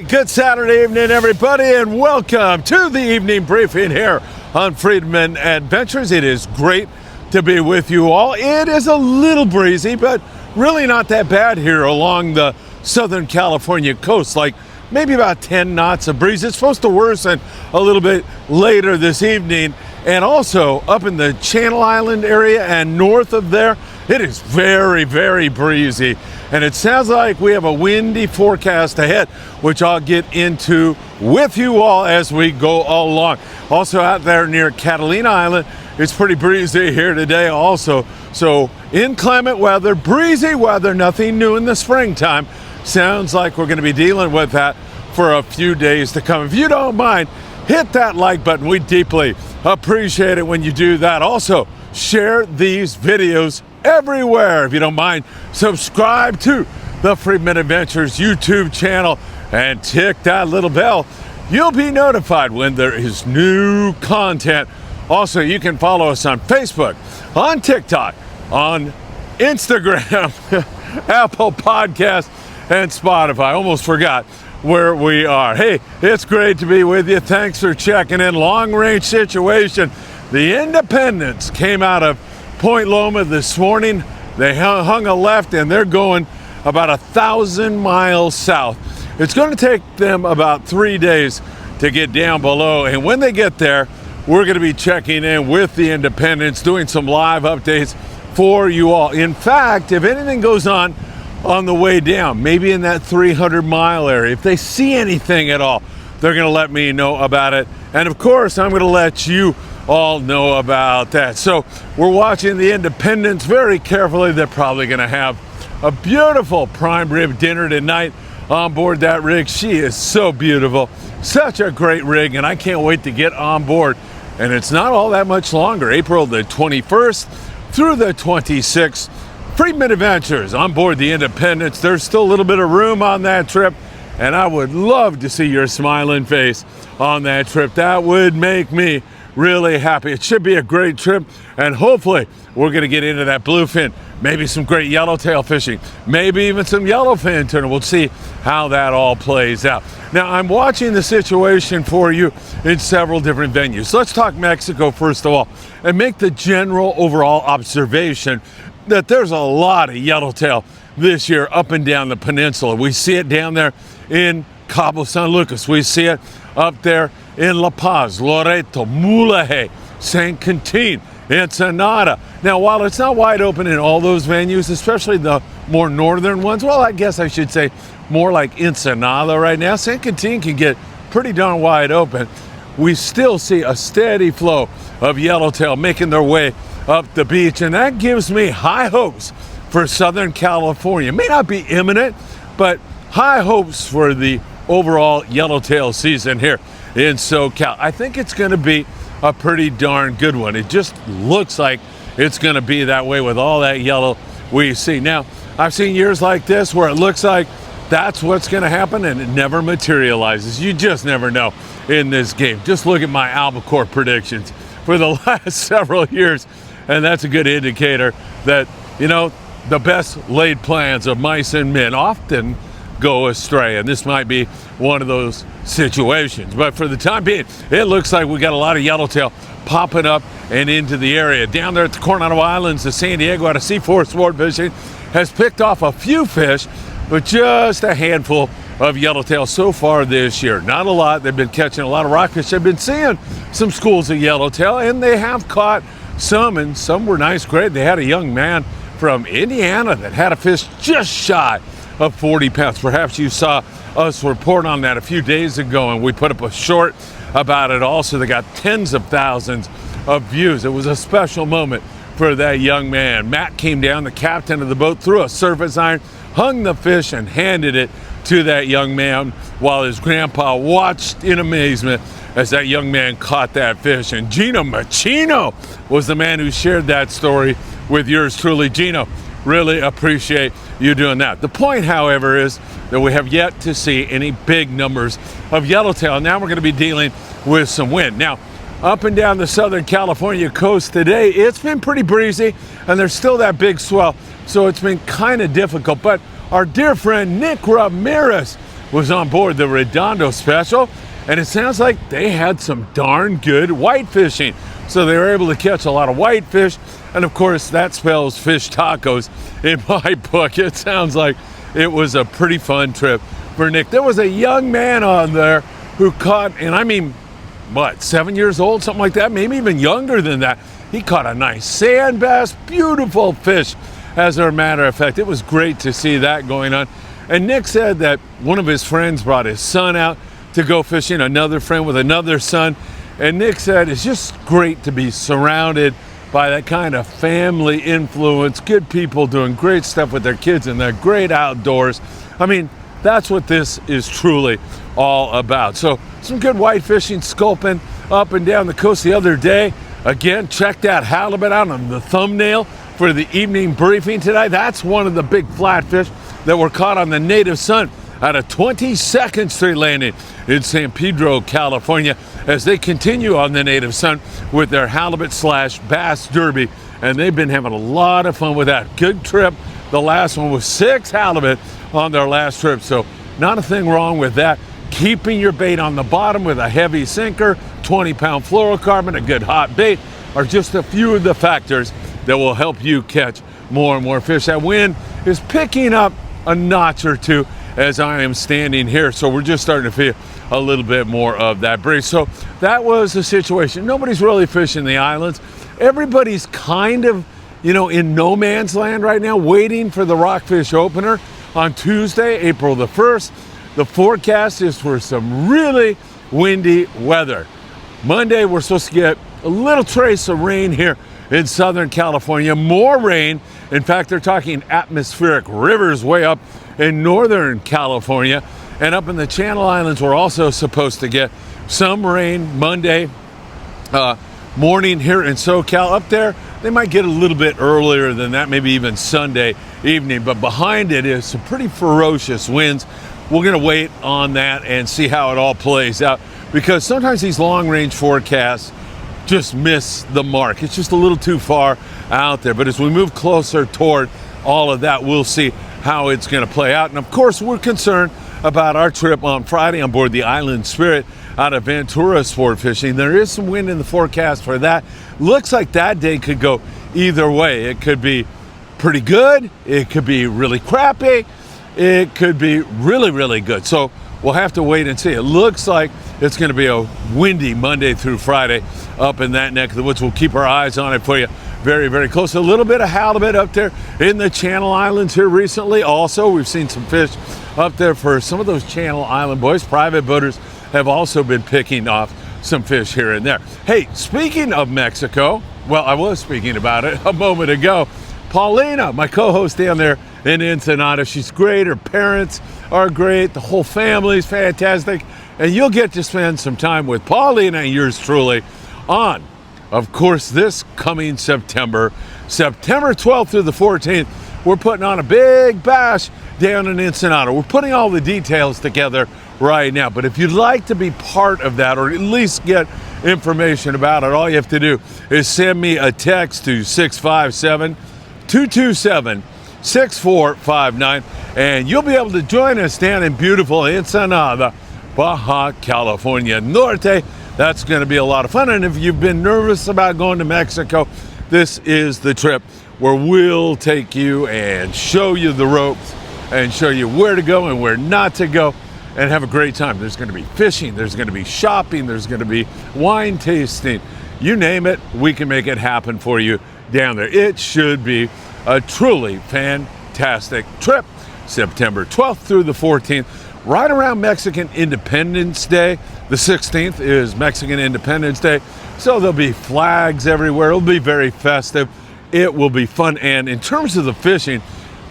Good Saturday evening, everybody, and welcome to the evening briefing here on Freedman Adventures. It is great to be with you all. It is a little breezy, but really not that bad here along the Southern California coast, like maybe about 10 knots of breeze. It's supposed to worsen a little bit later this evening, and also up in the Channel Island area and north of there, it is very, very breezy. And it sounds like we have a windy forecast ahead, which I'll get into with you all as we go along. Also out there near Catalina Island, it's pretty breezy here today also. So inclement weather, breezy weather, nothing new in the springtime. Sounds like we're going to be dealing with that for a few days to come. If you don't mind, hit that like button. We deeply appreciate it when you do that. Also, share these videos everywhere. If you don't mind, subscribe to the Freedman Adventures YouTube channel and tick that little bell. You'll be notified when there is new content. Also, you can follow us on Facebook, on TikTok, on Instagram, Apple Podcasts, and Spotify. Almost forgot where we are. Hey, it's great to be with you. Thanks for checking in. Long range situation. The Independence came out of Point Loma this morning. They hung a left and they're going about 1,000 miles south. It's going to take them about 3 days to get down below, and when they get there, we're going to be checking in with the Independence, doing some live updates for you all. In fact, if anything goes on the way down, maybe in that 300-mile area, if they see anything at all, they're going to let me know about it. And of course, I'm going to let you all know about that. So we're watching the Independence very carefully. They're probably going to have a beautiful prime rib dinner tonight on board that rig. She is so beautiful, such a great rig, and I can't wait to get on board. And it's not all that much longer, April the 21st through the 26th. Freedman Adventures on board the Independence. There's still a little bit of room on that trip, and I would love to see your smiling face on that trip. That would make me really happy. It should be a great trip, and hopefully we're going to get into that bluefin, maybe some great yellowtail fishing, maybe even some yellowfin tuna. We'll see how that all plays out. Now, I'm watching the situation for you in several different venues. Let's talk Mexico first of all, and make the general overall observation that there's a lot of yellowtail this year up and down the peninsula. We see it down there in Cabo San Lucas. We see it up there in La Paz, Loreto, Mulegé, San Quintin, Ensenada. Now, while it's not wide open in all those venues, especially the more northern ones, well, I guess I should say more like Ensenada right now, San Quintin can get pretty darn wide open. We still see a steady flow of yellowtail making their way up the beach, and that gives me high hopes for Southern California. It may not be imminent, but high hopes for the overall yellowtail season here in SoCal. I think it's going to be a pretty darn good one. It just looks like it's going to be that way with all that yellow we see. Now, I've seen years like this where it looks like that's what's going to happen and it never materializes. You just never know in this game. Just look at my albacore predictions for the last several years, and that's a good indicator that, you know, the best laid plans of mice and men often go astray, and this might be one of those situations. But for the time being, it looks like we got a lot of yellowtail popping up and into the area. Down there at the Coronado Islands, the San Diego out of Seaforth Sport Fishing has picked off a few fish, but just a handful of yellowtail so far this year. Not a lot. They've been catching a lot of rockfish. They've been seeing some schools of yellowtail, and they have caught some, and some were nice, great. They had a young man from Indiana that had a fish just shy of 40 pounds. Perhaps you saw us report on that a few days ago, and we put up a short about it also. They got tens of thousands of views. It was a special moment for that young man. Matt came down, the captain of the boat, threw a surface iron, hung the fish, and handed it to that young man while his grandpa watched in amazement as that young man caught that fish. And Gino Machino was the man who shared that story with yours truly. Gino, really appreciate you doing that. The point, however, is that we have yet to see any big numbers of yellowtail. Now we're going to be dealing with some wind. Now, up and down the Southern California coast today, it's been pretty breezy, and there's still that big swell, so it's been kind of difficult. But our dear friend Nick Ramirez was on board the Redondo Special, and it sounds like they had some darn good white fishing. So they were able to catch a lot of whitefish, and of course that spells fish tacos in my book. It sounds like it was a pretty fun trip for Nick. There was a young man on there who caught, and I mean, 7 years old, something like that, maybe even younger than that. He caught a nice sand bass, beautiful fish, as a matter of fact. It was great to see that going on. And Nick said that one of his friends brought his son out to go fishing, another friend with another son. And Nick said it's just great to be surrounded by that kind of family influence, good people doing great stuff with their kids in the great outdoors. I mean, that's what this is truly all about. So some good white fishing, sculpin up and down the coast the other day. Again, check that halibut out on the thumbnail for the evening briefing today. That's one of the big flatfish that were caught on the Native Sun at a 22nd Street landing in San Pedro, California, as they continue on the Native Sun with their halibut/bass derby. And they've been having a lot of fun with that. Good trip. The last one was 6 halibut on their last trip. So not a thing wrong with that. Keeping your bait on the bottom with a heavy sinker, 20-pound fluorocarbon, a good hot bait are just a few of the factors that will help you catch more and more fish. That wind is picking up a notch or two as I am standing here, so we're just starting to feel a little bit more of that breeze. So that was the situation. Nobody's really fishing the islands. Everybody's kind of, in no man's land right now, waiting for the Rockfish opener on Tuesday, April the 1st. The forecast is for some really windy weather. Monday, we're supposed to get a little trace of rain here in Southern California, more rain. In fact, they're talking atmospheric rivers way up in Northern California. And up in the Channel Islands, we're also supposed to get some rain Monday morning here in SoCal. Up there, they might get a little bit earlier than that, maybe even Sunday evening. But behind it is some pretty ferocious winds. We're going to wait on that and see how it all plays out, because sometimes these long-range forecasts just miss the mark. It's just a little too far out there. But as we move closer toward all of that, we'll see how it's going to play out. And of course, we're concerned about our trip on Friday on board the Island Spirit out of Ventura Sport Fishing. There is some wind in the forecast for that. Looks like that day could go either way. It could be pretty good. It could be really crappy. It could be really, really good. So we'll have to wait and see. It looks like it's going to be a windy Monday through Friday up in that neck of the woods. We'll keep our eyes on it for you very, very close. A little bit of halibut up there in the Channel Islands here recently. Also, we've seen some fish up there for some of those Channel Island boys. Private boaters have also been picking off some fish here and there. Hey, speaking of Mexico, well, I was speaking about it a moment ago. Paulina, my co-host down there in Ensenada, she's great. Her parents are great. The whole family's fantastic. And you'll get to spend some time with Paulina and yours truly on, of course, this coming September 12th through the 14th. We're putting on a big bash down in Ensenada. We're putting all the details together right now. But if you'd like to be part of that, or at least get information about it, all you have to do is send me a text to 657-227-6459, and you'll be able to join us down in beautiful Ensenada, Baja California Norte. That's going to be a lot of fun. And if you've been nervous about going to Mexico, this is the trip where we'll take you and show you the ropes and show you where to go and where not to go and have a great time. There's going to be fishing, there's going to be shopping, there's going to be wine tasting. You name it, we can make it happen for you down there. It should be a truly fantastic trip. September 12th through the 14th, right around Mexican Independence Day. The 16th is Mexican Independence Day, so there'll be flags everywhere. It'll be very festive. It will be fun. And in terms of the fishing,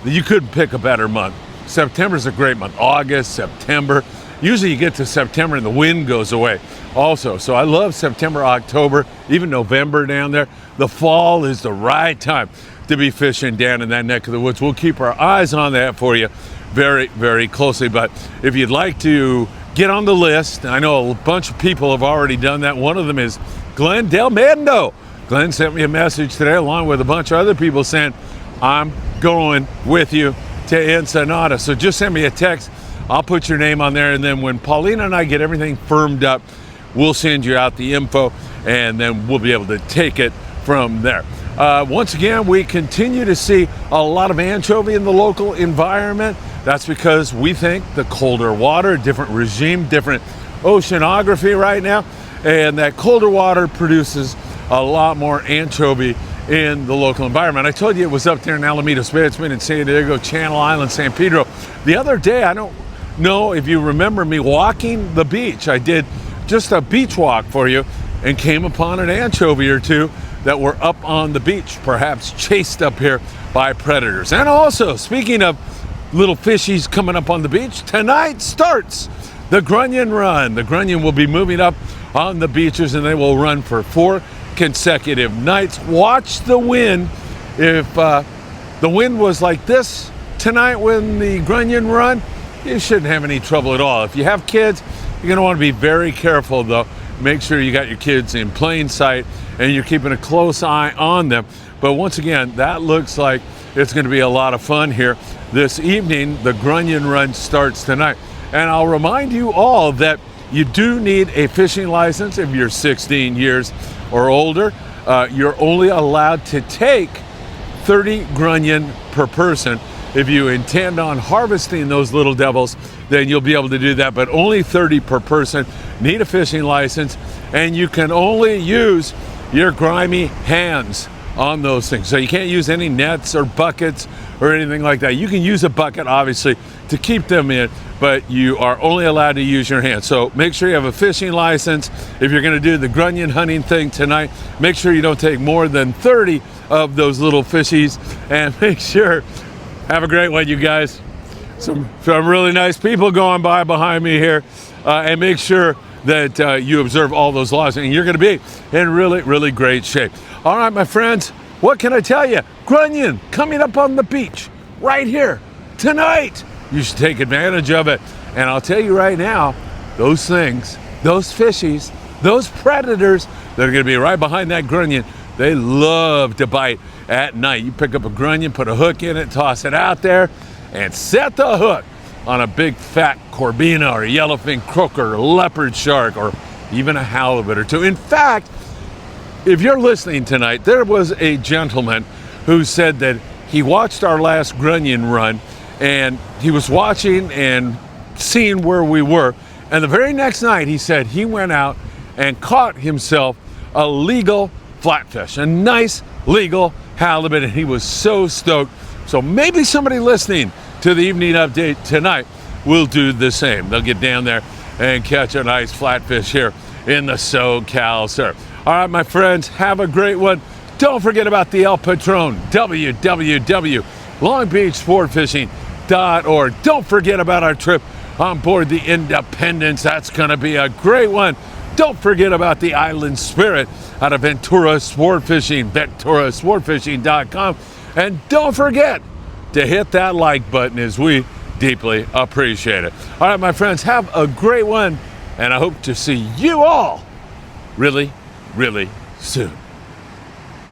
you couldn't pick a better month. September's a great month. August, September. Usually you get to September and the wind goes away also. So I love September, October, even November down there. The fall is the right time to be fishing down in that neck of the woods. We'll keep our eyes on that for you very, very closely. But if you'd like to get on the list, I know a bunch of people have already done that. One of them is Glenn Del Mendo. Glenn sent me a message today along with a bunch of other people saying, I'm going with you to Ensenada. So just send me a text I'll put your name on there, and then when Paulina and I get everything firmed up, we'll send you out the info, and then we'll be able to take it from there. Once again, we continue to see a lot of anchovy in the local environment. That's because we think the colder water, different regime, different oceanography right now, and that colder water produces a lot more anchovy in the local environment. I told you it was up there in Alamitos Bay. It's been in San Diego, Channel Island, San Pedro. The other day, I don't know if you remember me walking the beach. I did just a beach walk for you and came upon an anchovy or two that were up on the beach, perhaps chased up here by predators. And also, speaking of little fishies coming up on the beach, tonight starts the Grunion Run. The Grunion will be moving up on the beaches, and they will run for 4 consecutive nights. Watch the wind. If the wind was like this tonight when the Grunion Run, you shouldn't have any trouble at all. If you have kids, you're going to want to be very careful, though. Make sure you got your kids in plain sight and you're keeping a close eye on them. But once again, that looks like it's going to be a lot of fun here this evening. The Grunion Run starts tonight. And I'll remind you all that you do need a fishing license if you're 16 years or older. You're only allowed to take 30 grunion per person. If you intend on harvesting those little devils, then you'll be able to do that, but only 30 per person. Need a fishing license, and you can only use your grimy hands on those things. So you can't use any nets or buckets or anything like that. You can use a bucket, obviously, to keep them in, but you are only allowed to use your hands. So make sure you have a fishing license. If you're going to do the grunion hunting thing tonight, make sure you don't take more than 30 of those little fishies, and make sure, have a great one, you guys. Some really nice people going by behind me here, and make sure that you observe all those laws, and you're going to be in really, really great shape. All right, my friends, what can I tell you? Grunion coming up on the beach right here tonight. You should take advantage of it. And I'll tell you right now, those things, those fishies, those predators that are going to be right behind that grunion, they love to bite at night. You pick up a grunion, put a hook in it, toss it out there, and set the hook on a big fat corbina or a yellowfin croaker or leopard shark or even a halibut or two. In fact, if you're listening tonight, there was a gentleman who said that he watched our last grunion run, and he was watching and seeing where we were, and the very next night he said he went out and caught himself a legal flatfish, a nice legal halibut, and he was so stoked. So maybe somebody listening to the evening update tonight will do the same. They'll get down there and catch a nice flatfish here in the SoCal Surf. All right, my friends, have a great one. Don't forget about the El Patron, www.longbeachsportfishing.org. Don't forget about our trip on board the Independence. That's going to be a great one. Don't forget about the Island Spirit out of Ventura Sport Fishing, venturasportfishing.com. And don't forget to hit that like button, as we deeply appreciate it. All right, my friends, have a great one, and I hope to see you all really, really soon.